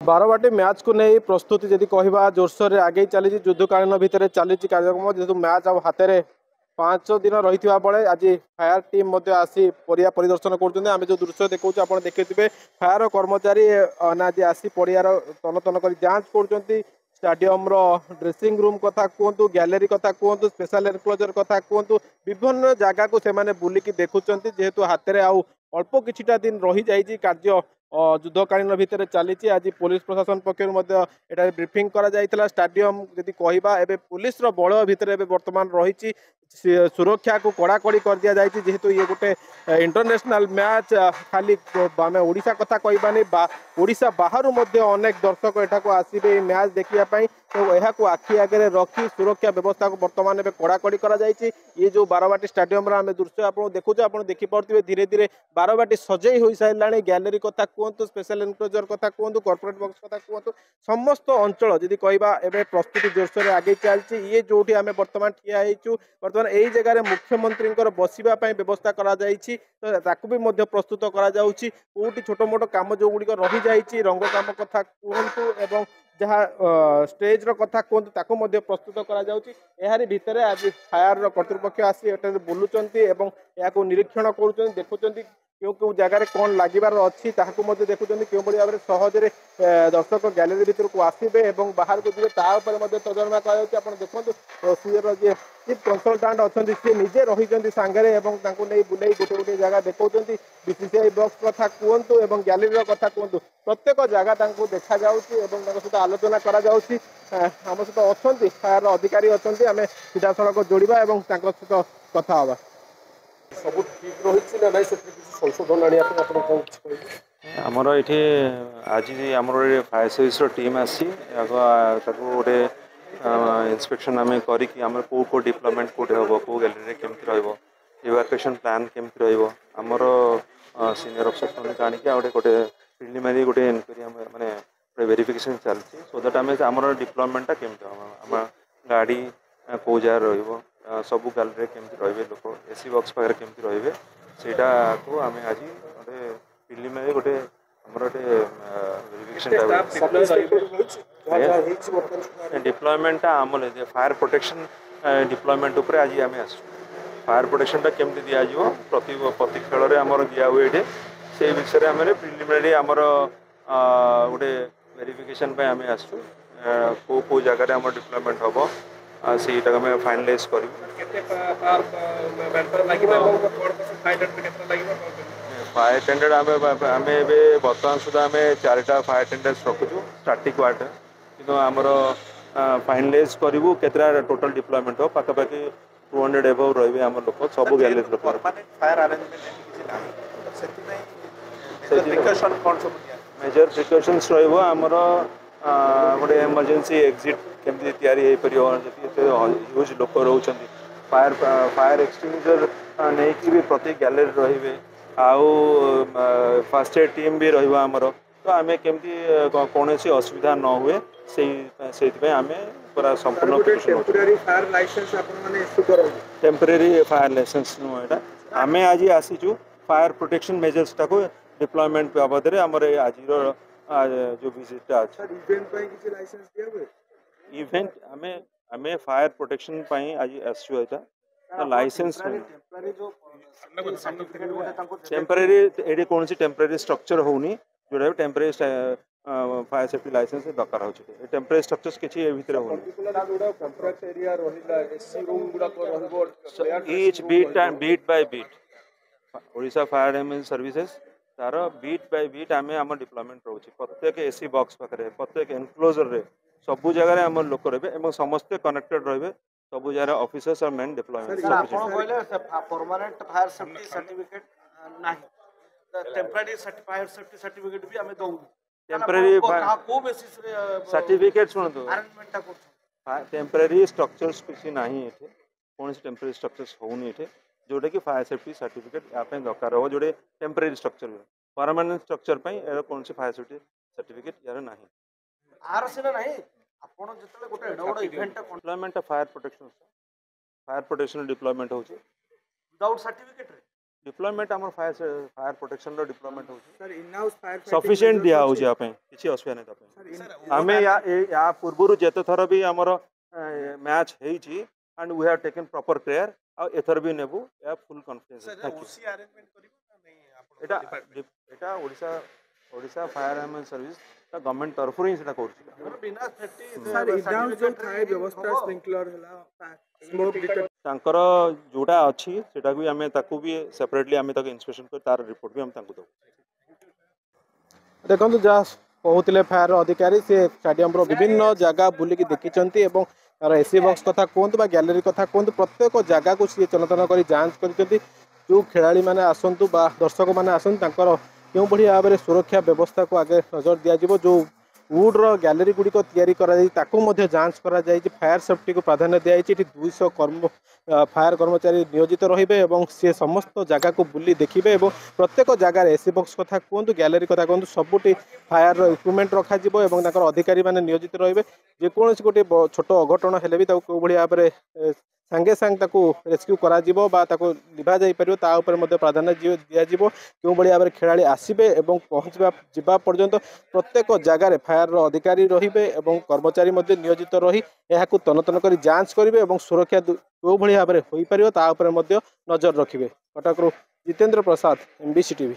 Barabati match को नहीं प्रस्तुति जदि कहवा जोरसोर आगे चली युद्धकालीन भितर चली कार्यक्रम जेहतु मैच आ हाथ में 5 दिन रही बेले आज फायर टीम आसी पड़िया परिदर्शन करें जो दृश्य देखा आप देखिए फायर कर्मचारी आज आसी पड़ियार तन तन कर जांच कर स्टाडियम ड्रेसिंग रूम कथा कहतु गैलेरी कथा कहतु स्पेशल एनक्लोजर कथा कहतु विभिन्न जगह को से बुलिकी देखुं जेहेतु हाथ में आउ अल्प किछिटा दिन रही जाइए कार्य युद्धकालीन भितर चली आज पुलिस प्रशासन पक्षर ब्रीफिंग करा स्टाडियम जदि कहवा एवं पुलिस बल भितर बर्तमान रही सुरक्षा को कड़ाकड़ी कर दि जाए जेहेतु ये गोटे इंटरनेशनल मैच खाली आम ओडिशा कथा कहबानी ओडिशा बाहर अनेक दर्शक एठाक आसबे मैच देखापी तो यह आखि आगे रखी सुरक्षा व्यवस्था को बर्तमान कड़ाकड़ी करा ये जो बारवाटी स्टाडियम आम दृश्य आप देखुचे आप देखिपे धीरे धीरे बारवाटी सजई हो सारे गैलेरी कथा कहतु स्पेशल एनक्लोजर कथा कहतु कॉर्पोरेट बॉक्स कथा कहतु समस्त अंचल जदि कहवा एवं प्रस्तुति जोरसोर आगे चलती ये जो आम बर्तमान ठिया बर्तमान यही जगह मुख्यमंत्री बसवाई व्यवस्था तो भी प्रस्तुत करोटी छोट मोट कम जो गुड़िक रही जाइए रंग काम कथा कहतु एवं जहाँ स्टेज कथा कहतु ताकू प्रस्तुत कर भितर आज फायर कर्तृपक्ष आसी बुलूं या निरीक्षण कर देखुं क्यों क्यों जगार कौन लगिबार अच्छी देखुं क्यों भाव में सहजरे दर्शक गैलेरी भीतर को आसबे और बाहर को जी तर्जमा कर देखो सीर जी चीफ कंसल्टाट अच्छा सी निजे रही सांगे बुले गोटे गोटे जगह देखा बीसीसीआई बॉक्स कथा कहतु और गैलेरी कथा कहतु प्रत्येक जगह देखा सहित आलोचना करा आम सहित अच्छा फायर अधिकारी अच्छा आम सीधा सड़क जोड़ा और सहित कथा हाँ सब ठीक रही ना संशोधन आमर ये आज आमर फायर सर्विस टीम आसी गोटे इंस्पेक्शन आम करम कौ डिप्लॉयमेंट कौटे हम कौ गैलेरी केमती रिवाक्यूएशन प्लान केमती रमर सीनियर अफिसर्स मैंने जानिक गोटे प्रिलिमिनरी गोटे इनक्वारी माने वेरिफिकेशन चलती सो दैट आम आमर डिप्लॉयमेंटा केमती हम गाड़ी कौ जगह सबू गैलेरी केमती रे लोक एसी बॉक्स पाखे केमती रे सेटा को आम आज गोटे प्रिलिमिनरी गोटे आमर गोटे वेरिफिकेशन डिप्लॉयमेंटा आम फायर प्रोटेक्शन डिप्लॉयमेंट उपर आज आम आस फायर प्रोटेक्शनटा केमती दिज्व प्रति खेल में आमर दिया हुए ये से विषय आम प्रिलिमिनरी आमर गोटे वेरिफिकेशन आम आसू कौ कौ जगह आम डिप्लॉयमेंट हम सीटा आम फाइनालाइज कर फायर टेंडेड आम बर्तमान सुधा आम 4टा फायर टेंडेंट्स रखुचु स्टाटिक वार्ड कि आमर फाइनालाइज करूँ केतरा टोटल डिप्लॉयमेंट हो पाखापाखि 200 एबव रही आम लोक सब गैलेरी लोक मेजर प्रिकॉशंस रमर गोटे इमरजेंसी एग्जिट केमती ह्यूज लोक रोच फायर फायर एक्सटिंग्विशर नहीं कि भी प्रति गैलेरी रे आउ फास्ट एड टीम भी रमर तो आम केमती कौन असुविधा न हुए से आम पूरा संपूर्ण टेम्परेरी फायर लाइसेंस नुह आम आज आसीचु फायर प्रोटेक्शन मेजर्स टाको डिप्लॉयमेंट बाबद आमर आज जो विजिटा इवेंट आम फायर प्रोटेक्शन आज आसचु लाइसेंस टेम्परेरी ये कौन टेम्परेरी स्ट्रक्चर होनी जोटा टेम्परेरी फायर सेफ्टी लाइसेंस दरकार हो टेम्परेरी स्ट्रक्चर्स किसी भितर each beat by beat Odisha fire ambulance services तार बीट बाय बीट आम आम डिप्लॉयमेंट रोचे प्रत्येक एसी बॉक्स पाखे प्रत्येक एनक्लोजर रे सबू जगह आम लोक रे समस्ते कनेक्टेड रे सबू जगह ऑफिसर्स और main deployment permanent fire safety certificate नाही टेम्परेरी फायर सेफ्टी सर्टिफिकेट भी हमें दउ टेम्परेरी को बेसिस रे सर्टिफिकेट सुनतो अरेंजमेंट कर टेम्परेरी स्ट्रक्चर्स किसी नाही एठे कौन टेम्परेरी स्ट्रक्चर्स होनी एठे जोटा कि फायर सेफ्टी सर्टिफिकेट या दरकार हो Jote temporary structure permanent structure कौन फायर सेफ्टी सर्टिफिकेट यार नाही आर सिना नाही आपण जतले गोटे एडा event deployment fire protection deployment होची विदाउट सर्टिफिकेट रे डिप्लॉयमेंट आम फायर फायर प्रोटेक्शन डिप्लॉयमेंट हो sir in house fire sufficient दिया हो किसी असुविधा नहीं आम या पूर्व जेते थर भी आमर मैच होती and we have taken proper care आ एथर भी नेबू या फुल कॉन्फिडेंस एटा एटा Odisha fire and service government तरफ ही सेटा करूछि बिना सेफ्टी सर इन हाउस जो थाए व्यवस्था स्प्रिंकलर हला स्मोक डिटेक्टर तांकर जोड़ा अच्छी सेटा भी आमे ताकू भी सेपरेटली आमे ताको इंस्पेक्शन कर तार रिपोर्ट भी हम तांको दो देखो जहाँ कहते फायर अधिकारी से स्टाडियम विभिन्न जगह बुलिकी देखी एवं तार एसी बॉक्स कथा कहतु गैलरी कथा कहतु प्रत्येक जगह को सी चलतन कर जांच कर जो खेलाड़ी मैंने आसतु दर्शक मैंने आसतु क्यों भाई भाव में सुरक्षा व्यवस्था को आगे नजर दिज्व जो वुड्र गैलरी गुड़िक या जांच कर फायर सेफ्टी को प्राधान्य दिखाई 200 फायर कर्मचारी नियोजित रही सी समस्त जगह को बुली देखिए प्रत्येक जगार एसी बॉक्स कथा कहतु गैलरी कथा कहतु सबुटी फायर इक्विपमेंट रखा अधिकारी मैंने नियोजित रही जेकोसी गोटे छोट अघटन हेले भी कौ भाव में सांगे सांग रेस्क्यू करा लिभा जापर प्राधान्य दिज्व क्यों भाव में खेला आसबे और पहुँचा जावा पर्यंत प्रत्येक जगार फायर अधिकारी रे और कर्मचारी नियोजित रही यहाँ तन कर जांच करेंगे और सुरक्षा क्यों भाव में हो पार नजर रखिए। कटकरू जितेंद्र प्रसाद, MBC TV।